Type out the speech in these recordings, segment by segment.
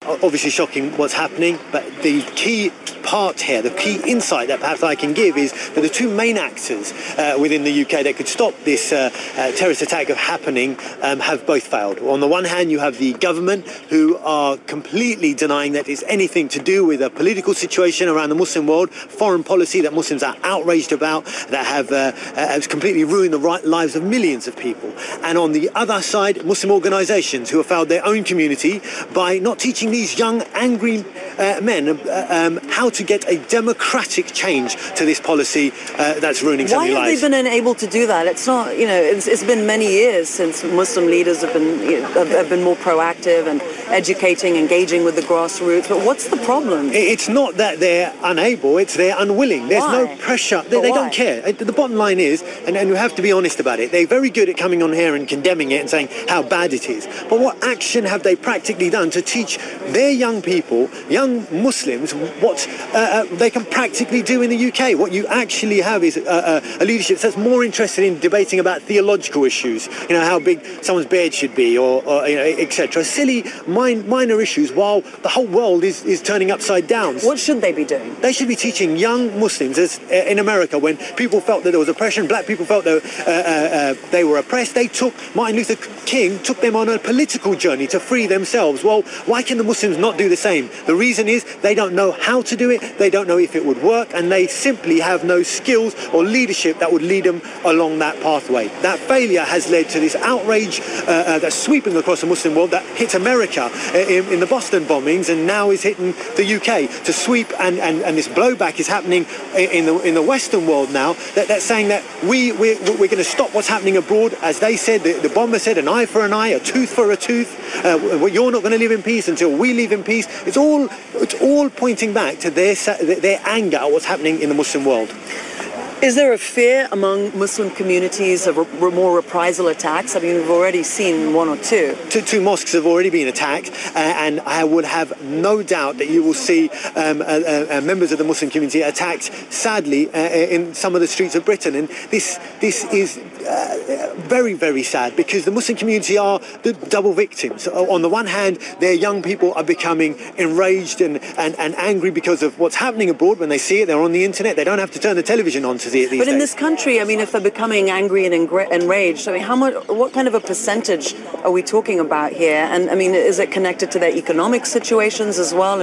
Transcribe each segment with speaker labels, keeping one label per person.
Speaker 1: Obviously shocking what's happening, but the key part here, the key insight that perhaps I can give is that the two main actors within the UK that could stop this terrorist attack of happening have both failed. On the one hand, you have the government who are completely denying that it's anything to do with a political situation around the Muslim world, foreign policy that Muslims are outraged about, that has completely ruined the lives of millions of people. And on the other side, Muslim organisations who have failed their own community by not teaching these young, angry men how to get a democratic change to this policy that's ruining so many lives.
Speaker 2: Why have they been unable to do that? It's not, it's been many years since Muslim leaders have been more proactive and educating, engaging with the grassroots. But what's the problem?
Speaker 1: It's not that they're unable, it's they're unwilling. There's no pressure. They don't care. The bottom line is, and we have to be honest about it, they're very good at coming on here and condemning it and saying how bad it is. But what action have they practically done to teach their young people, young Muslims, what they can practically do in the UK? What you actually have is a leadership that's more interested in debating about theological issues, how big someone's beard should be, or etc. Silly, minor issues, while the whole world is turning upside down.
Speaker 2: What should they be doing?
Speaker 1: They should be teaching young Muslims, as in America, when people felt that there was oppression, black people felt that they were oppressed, Martin Luther King took them on a political journey to free themselves. Well, why can the Muslims not do the same? The reason is they don't know how to do it, they don't know if it would work, and they simply have no skills or leadership that would lead them along that pathway. That failure has led to this outrage that's sweeping across the Muslim world that hit America in the Boston bombings, and now is hitting the UK to sweep, and this blowback is happening in the Western world now, that's saying that we're going to stop what's happening abroad. As they said, the bomber said, an eye for an eye, a tooth for a tooth. You're not going to live in peace until we live in peace. It's all pointing back to their anger at what's happening in the Muslim world.
Speaker 2: Is there a fear among Muslim communities of more reprisal attacks? I mean, we've already seen one or two.
Speaker 1: Two mosques have already been attacked, and I would have no doubt that you will see members of the Muslim community attacked, sadly, in some of the streets of Britain. And this is very, very sad, because the Muslim community are the double victims. On the one hand, their young people are becoming enraged and angry because of what's happening abroad. When they see it, they're on the internet. They don't have to turn the television on to see it these days.
Speaker 2: But in this country, I mean, if they're becoming angry and enraged, I mean, what kind of a percentage are we talking about here? And I mean, is it connected to their economic situations as well?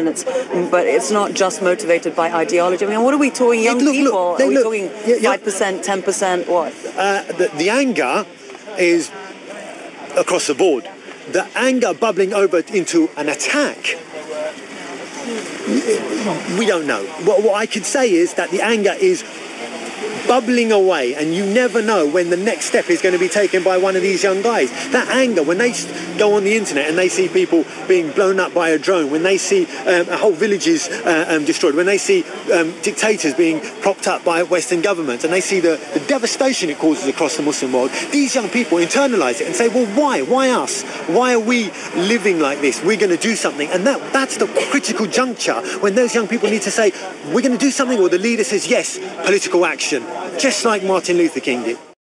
Speaker 2: But it's not just motivated by ideology. I mean, what are we talking? Young people? Are we talking 5%, 10%? What?
Speaker 1: The anger is across the board. The anger bubbling over into an attack, we don't know. What I could say is that the anger is bubbling away, and you never know when the next step is going to be taken by one of these young guys. That anger, when they go on the internet and they see people being blown up by a drone, when they see whole villages destroyed, when they see dictators being propped up by Western governments, and they see the devastation it causes across the Muslim world, these young people internalise it and say, well, why us? Why are we living like this? We're going to do something. And that's the critical juncture when those young people need to say, we're going to do something, or the leader says, yes, political action, just like Martin Luther King did.